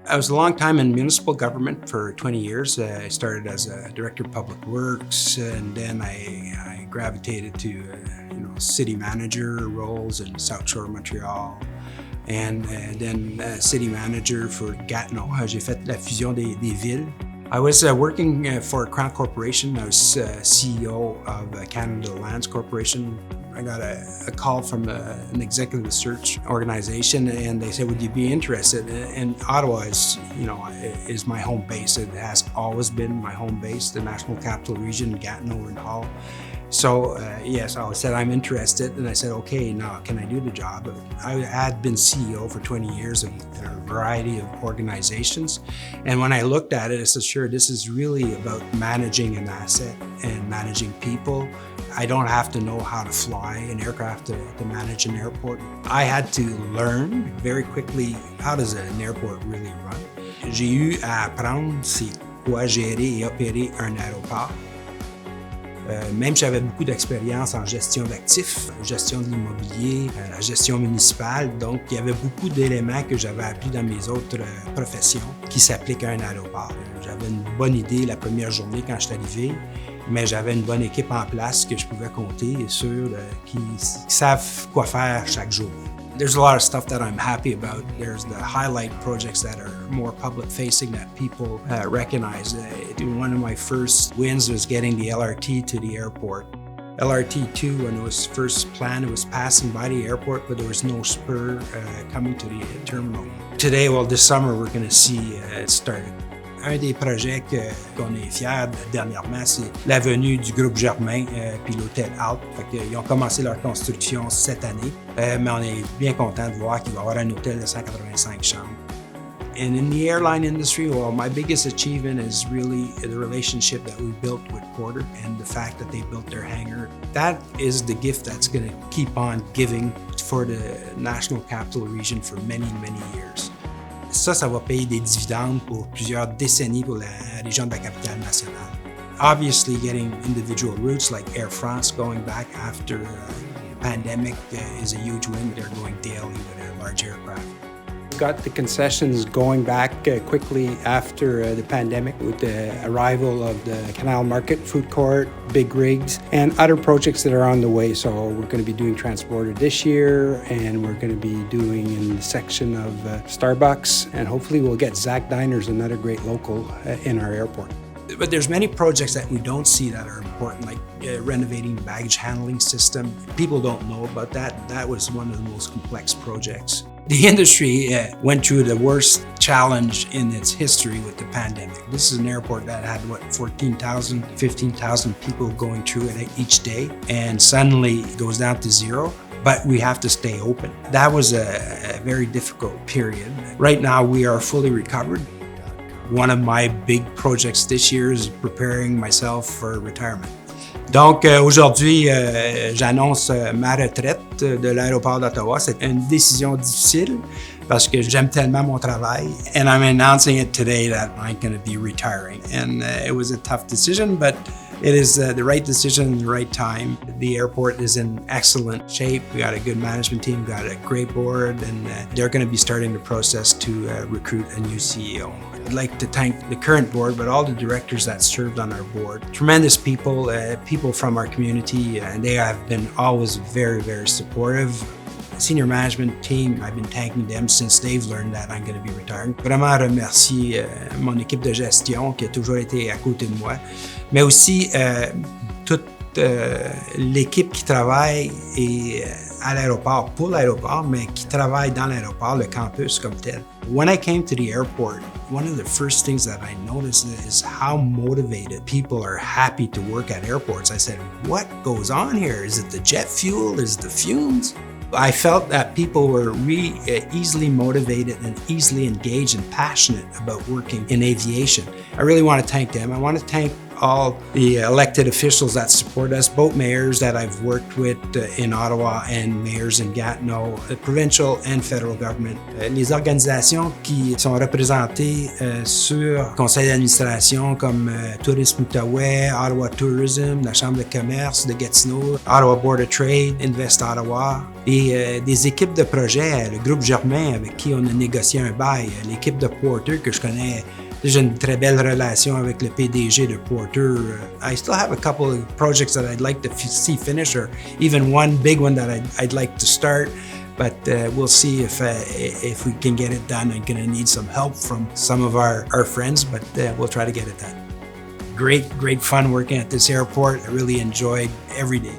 I was a long time in municipal government for 20 years. I started as a director of public works, and then I gravitated to city manager roles in South Shore, Montreal, and then city manager for Gatineau. J'ai fait la fusion des villes. I was working for Crown Corporation. I was CEO of Canada Lands Corporation. I got a call from an executive search organization, and they said, "Would you be interested?" And Ottawa is my home base. It has always been my home base, the National Capital Region, Gatineau and Hull. So yes, I said I'm interested, and I said, "Okay, now can I do the job?" I had been CEO for 20 years of a variety of organizations, and when I looked at it, I said, "Sure, this is really about managing an asset and managing people. I don't have to know how to fly an aircraft to manage an airport." I had to learn very quickly how does an airport really run. J'ai eu à apprendre c'est quoi gérer et opérer un aéroport. Même j'avais beaucoup d'expérience en gestion d'actifs, gestion de l'immobilier, la gestion municipale. Donc, il y avait beaucoup d'éléments que j'avais appris dans mes autres professions qui s'appliquent à un aéroport. J'avais une bonne idée la première journée quand je suis arrivé, mais j'avais une bonne équipe en place que je pouvais compter sur qui savent quoi faire chaque jour. There's a lot of stuff that I'm happy about. There's the highlight projects that are more public facing that people recognize. One of my first wins was getting the LRT to the airport. LRT2, when it was first planned, it was passing by the airport, but there was no spur coming to the terminal. Today, well, this summer, we're going to see it started. Un des projets qu'on est fiers dernièrement, c'est la venue du groupe Germain puis l'hôtel Alt. Ils ont commencé leur construction cette année, mais on est bien content de voir qu'il va y avoir un hôtel de 185 chambres. And in the airline industry, well, my biggest achievement is really the relationship that we built with Porter and the fact that they built their hangar. That is the gift that's going to keep on giving for the National Capital Region for many, many years. Ça va payer des dividendes pour plusieurs décennies pour la région de la capitale nationale. Obviously, getting individual routes like Air France going back after the pandemic is a huge win. They're going daily with a large aircraft. Got the concessions going back quickly after the pandemic with the arrival of the Canal Market food court, big rigs, and other projects that are on the way. So we're going to be doing Transporter this year, and we're going to be doing in the section of Starbucks, and hopefully we'll get Zach Diners, another great local, in our airport. But there's many projects that we don't see that are important, like renovating the baggage handling system. People don't know about that. That was one of the most complex projects. The industry went through the worst challenge in its history with the pandemic. This is an airport that had, 14,000, 15,000 people going through it each day, and suddenly it goes down to zero. But we have to stay open. That was a very difficult period. Right now, we are fully recovered. One of my big projects this year is preparing myself for retirement. Donc aujourd'hui, j'annonce ma retraite de l'aéroport d'Ottawa. C'est une décision difficile parce que j'aime tellement mon travail. And I'm announcing it today that I'm going to be retiring. And it was a tough decision, but it is the right decision in the right time. The airport is in excellent shape. We got a good management team, got a great board, and they're going to be starting the process to recruit a new CEO. I'd like to thank the current board, but all the directors that served on our board. Tremendous people, people from our community, and they have been always very, very supportive. Senior management team, I've been thanking them since they've learned that I'm going to be retiring. Vraiment remercier mon équipe de gestion qui a toujours été à côté de moi, mais aussi toute l'équipe qui travaille à l'aéroport, pour l'aéroport, mais qui travaille dans l'aéroport, le campus comme tel. When I came to the airport, one of the first things that I noticed is how motivated people are happy to work at airports. I said, what goes on here? Is it the jet fuel? Is it the fumes? I felt that people were really easily motivated and easily engaged and passionate about working in aviation. I really want to thank them. I want to thank all the elected officials that support us, both mayors that I've worked with in Ottawa and mayors in Gatineau, provincial and federal government. Les organisations qui sont représentées sur le conseil d'administration comme Tourisme Outaouais, Ottawa Tourism, la Chambre de commerce de Gatineau, Ottawa Board of Trade, Invest Ottawa, et des équipes de projet, le groupe Germain avec qui on a négocié un bail, l'équipe de Porter que je connais. J'ai une très belle relation avec le PDG de Porter. I still have a couple of projects that I'd like to see finish, or even one big one that I'd like to start. But we'll see if we can get it done. I'm going to need some help from some of our friends, but we'll try to get it done. Great fun working at this airport. I really enjoyed every day.